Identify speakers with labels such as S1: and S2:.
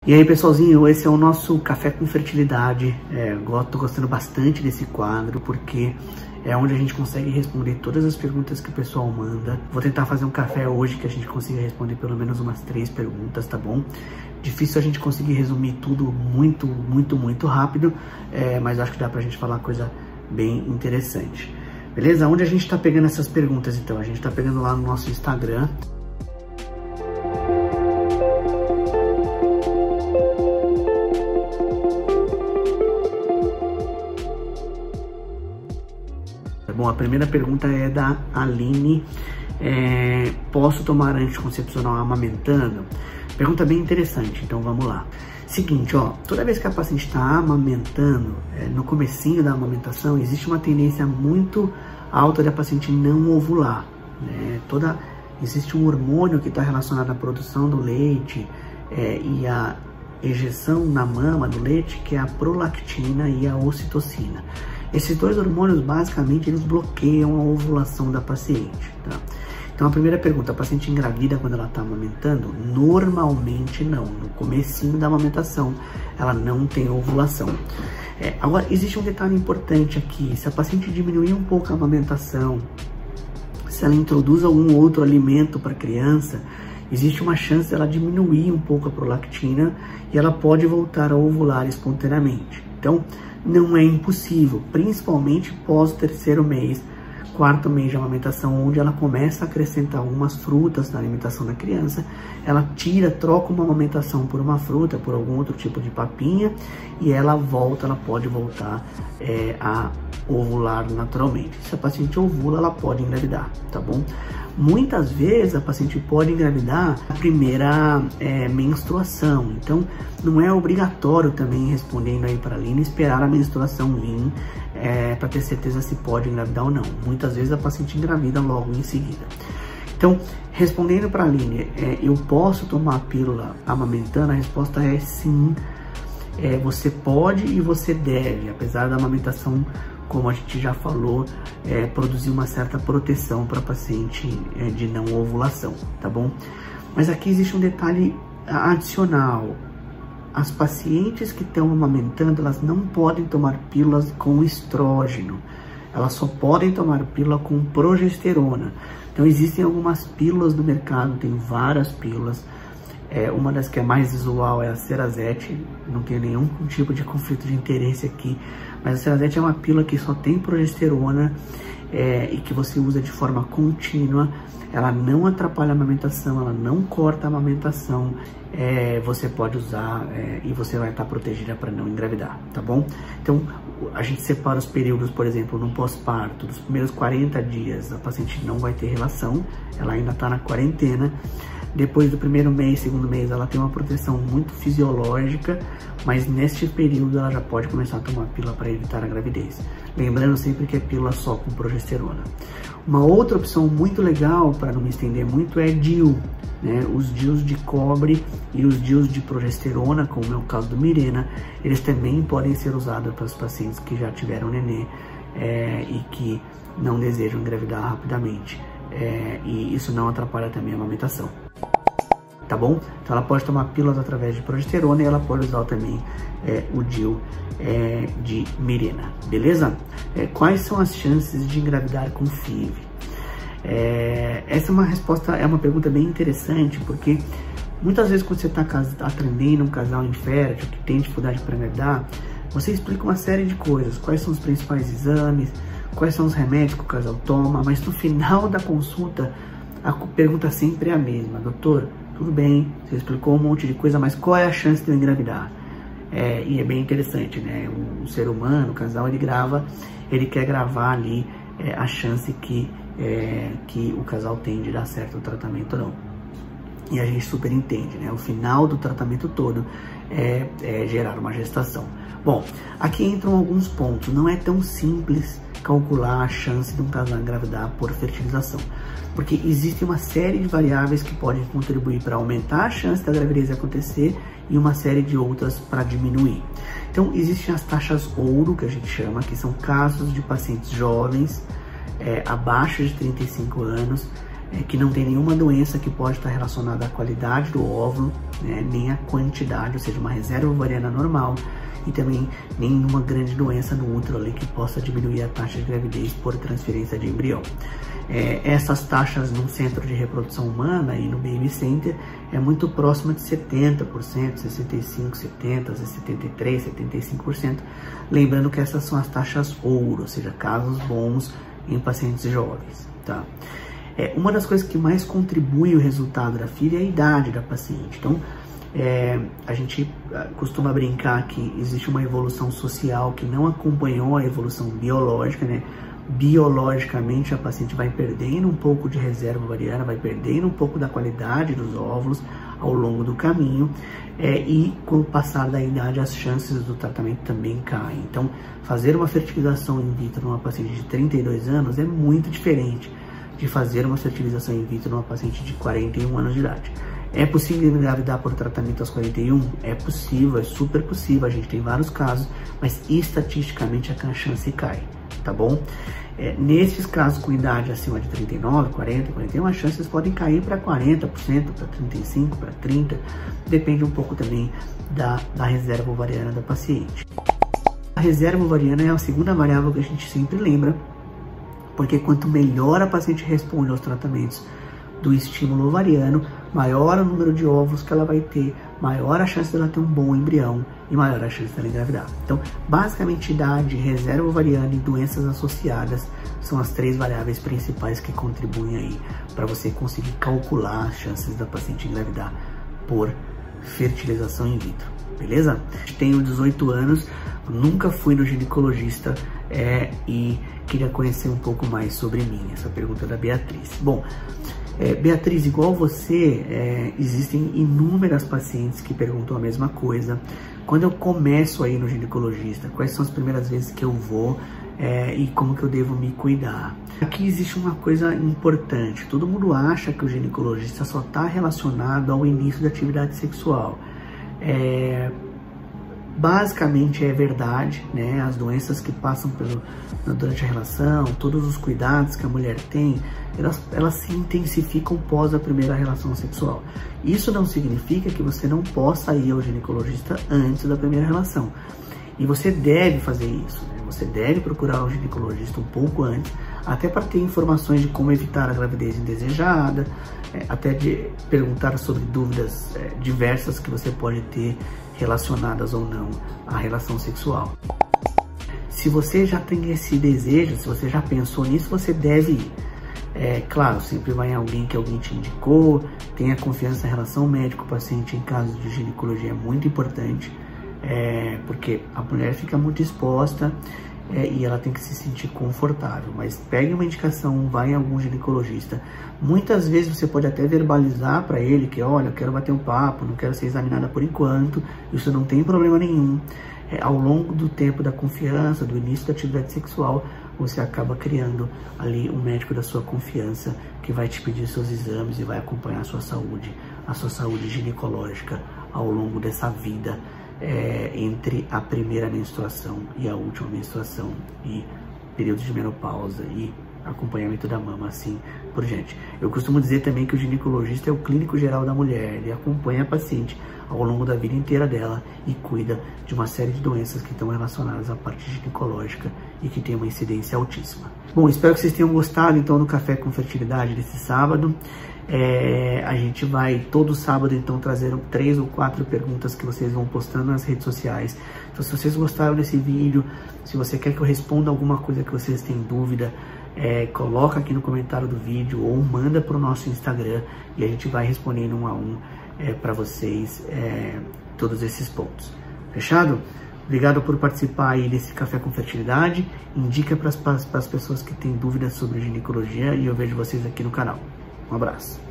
S1: E aí, pessoalzinho, esse é o nosso Café com Fertilidade. Tô gostando bastante desse quadro, porque é onde a gente consegue responder todas as perguntas que o pessoal manda. Vou tentar fazer um café hoje que a gente consiga responder pelo menos umas 3 perguntas, tá bom? Difícil a gente conseguir resumir tudo muito rápido, mas acho que dá pra gente falar coisa bem interessante. Beleza? Onde a gente tá pegando essas perguntas, então? A gente tá pegando lá no nosso Instagram. Bom, a primeira pergunta é da Aline. Posso tomar anticoncepcional amamentando? Pergunta bem interessante, então vamos lá. Seguinte, ó, toda vez que a paciente está amamentando, no comecinho da amamentação, existe uma tendência muito alta da paciente não ovular, né? Existe um hormônio que está relacionado à produção do leite e à ejeção na mama do leite, que é a prolactina e a ocitocina. Esses 2 hormônios, basicamente, eles bloqueiam a ovulação da paciente, tá? Então, a primeira pergunta, a paciente engravida quando ela está amamentando? Normalmente não. No comecinho da amamentação, ela não tem ovulação. Agora, existe um detalhe importante aqui. Se a paciente diminuir um pouco a amamentação, se ela introduz algum outro alimento para a criança, existe uma chance dela diminuir um pouco a prolactina e ela pode voltar a ovular espontaneamente. Então, não é impossível, principalmente pós o 3º mês, 4º mês de amamentação, onde ela começa a acrescentar algumas frutas na alimentação da criança. Ela troca uma amamentação por uma fruta, por algum outro tipo de papinha, e ela pode voltar a ovular naturalmente. Se a paciente ovula, ela pode engravidar, tá bom? Muitas vezes a paciente pode engravidar na primeira menstruação, então não é obrigatório também, respondendo aí para a Aline, esperar a menstruação vir para ter certeza se pode engravidar ou não. Muitas vezes a paciente engravida logo em seguida. Então, respondendo para a Aline, eu posso tomar a pílula amamentando? A resposta é sim. Você pode e você deve, apesar da amamentação, como a gente já falou, produzir uma certa proteção para a paciente de não ovulação, tá bom? Mas aqui existe um detalhe adicional. As pacientes que estão amamentando, elas não podem tomar pílulas com estrógeno. Elas só podem tomar pílula com progesterona. Então, existem algumas pílulas no mercado, tem várias pílulas. Uma das que é mais usual é a Cerazette. Não tem nenhum tipo de conflito de interesse aqui, mas a Cerazette é uma pílula que só tem progesterona e que você usa de forma contínua. Ela não atrapalha a amamentação, ela não corta a amamentação. Você pode usar e você vai estar protegida para não engravidar, tá bom? Então, a gente separa os períodos, por exemplo, no pós-parto, dos primeiros 40 dias, a paciente não vai ter relação, ela ainda está na quarentena. Depois do 1º mês, 2º mês, ela tem uma proteção muito fisiológica, mas neste período ela já pode começar a tomar pílula para evitar a gravidez. Lembrando sempre que é pílula só com progesterona. Uma outra opção muito legal, para não me estender muito, é DIU, né? Os DIUs de cobre e os DIUs de progesterona, como é o caso do Mirena, eles também podem ser usados para os pacientes que já tiveram nenê e que não desejam engravidar rapidamente. E isso não atrapalha também a amamentação, tá bom? Então ela pode tomar pílulas através de progesterona e ela pode usar também o DIU de Mirena, beleza? Quais são as chances de engravidar com FIV? Essa é uma pergunta bem interessante, porque muitas vezes quando você está atendendo um casal infértil que tem dificuldade para engravidar, você explica uma série de coisas, quais são os principais exames, quais são os remédios que o casal toma, mas no final da consulta a pergunta sempre é a mesma: doutor, tudo bem, você explicou um monte de coisa, mas qual é a chance de eu engravidar? E é bem interessante, né? O ser humano, o casal, ele quer gravar ali a chance que o casal tem de dar certo o tratamento ou não. E a gente super entende, né? O final do tratamento todo é gerar uma gestação. Bom, aqui entram alguns pontos. Não é tão simples calcular a chance de um casal engravidar por fertilização, porque existe uma série de variáveis que podem contribuir para aumentar a chance da gravidez acontecer e uma série de outras para diminuir. Então, existem as taxas ouro, que a gente chama, que são casos de pacientes jovens, abaixo de 35 anos, que não tem nenhuma doença que pode estar relacionada à qualidade do óvulo, né, nem à quantidade, ou seja, uma reserva ovariana normal, e também nenhuma grande doença no útero ali que possa diminuir a taxa de gravidez por transferência de embrião. Essas taxas no centro de reprodução humana e no Baby Center é muito próxima de 70%, 65%, 70%, 73%, 75%. Lembrando que essas são as taxas ouro, ou seja, casos bons em pacientes jovens, tá? Uma das coisas que mais contribui o resultado da filha é a idade da paciente. Então, a gente costuma brincar que existe uma evolução social que não acompanhou a evolução biológica, né? Biologicamente, a paciente vai perdendo um pouco de reserva ovariana, vai perdendo um pouco da qualidade dos óvulos ao longo do caminho, e com o passar da idade as chances do tratamento também caem. Então, fazer uma fertilização in vitro numa paciente de 32 anos é muito diferente de fazer uma fertilização in vitro numa paciente de 41 anos de idade. É possível engravidar por tratamento aos 41? É possível, é super possível, a gente tem vários casos, mas estatisticamente a chance cai, tá bom? Nesses casos com idade acima de 39, 40, 41, as chances podem cair para 40%, para 35%, para 30%, depende um pouco também da reserva ovariana da paciente. A reserva ovariana é a segunda variável que a gente sempre lembra, porque quanto melhor a paciente responde aos tratamentos do estímulo ovariano, maior o número de óvulos que ela vai ter, maior a chance dela ter um bom embrião e maior a chance dela engravidar. Então, basicamente, idade, reserva ovariana e doenças associadas são as três variáveis principais que contribuem aí para você conseguir calcular as chances da paciente engravidar por fertilização in vitro, beleza? Tenho 18 anos, nunca fui no ginecologista e queria conhecer um pouco mais sobre mim. Essa pergunta é da Beatriz. Bom, Beatriz, igual você, existem inúmeras pacientes que perguntam a mesma coisa. Quando eu começo a ir no ginecologista, quais são as primeiras vezes que eu vou e como que eu devo me cuidar? Aqui existe uma coisa importante. Todo mundo acha que o ginecologista só está relacionado ao início da atividade sexual. Basicamente é verdade, né? As doenças que passam durante a relação, todos os cuidados que a mulher tem, elas se intensificam pós a primeira relação sexual. Isso não significa que você não possa ir ao ginecologista antes da primeira relação. E você deve fazer isso, né? Você deve procurar o ginecologista um pouco antes, até para ter informações de como evitar a gravidez indesejada, até de perguntar sobre dúvidas diversas que você pode ter relacionadas ou não à relação sexual. Se você já tem esse desejo, se você já pensou nisso, você deve ir. Claro, sempre vai em alguém que alguém te indicou, tenha confiança em relação médico-paciente em casos de ginecologia, é muito importante, porque a mulher fica muito exposta e ela tem que se sentir confortável. Mas pegue uma indicação, vai em algum ginecologista. Muitas vezes você pode até verbalizar para ele que, olha, eu quero bater um papo, não quero ser examinada por enquanto, isso não tem problema nenhum. Ao longo do tempo da confiança, do início da atividade sexual, você acaba criando ali um médico da sua confiança que vai te pedir seus exames e vai acompanhar a sua saúde ginecológica ao longo dessa vida, entre a primeira menstruação e a última menstruação, e períodos de menopausa e acompanhamento da mama, assim por diante. Eu costumo dizer também que o ginecologista é o clínico geral da mulher, ele acompanha a paciente ao longo da vida inteira dela e cuida de uma série de doenças que estão relacionadas à parte ginecológica e que tem uma incidência altíssima. Bom, espero que vocês tenham gostado então do Café com Fertilidade desse sábado. A gente vai todo sábado então trazer 3 ou 4 perguntas que vocês vão postando nas redes sociais. Então, se vocês gostaram desse vídeo, se você quer que eu responda alguma coisa que vocês têm dúvida, coloca aqui no comentário do vídeo ou manda para o nosso Instagram e a gente vai respondendo um a um para vocês todos esses pontos. Fechado? Obrigado por participar aí desse Café com Fertilidade. Indica para as pessoas que têm dúvidas sobre ginecologia e eu vejo vocês aqui no canal. Um abraço.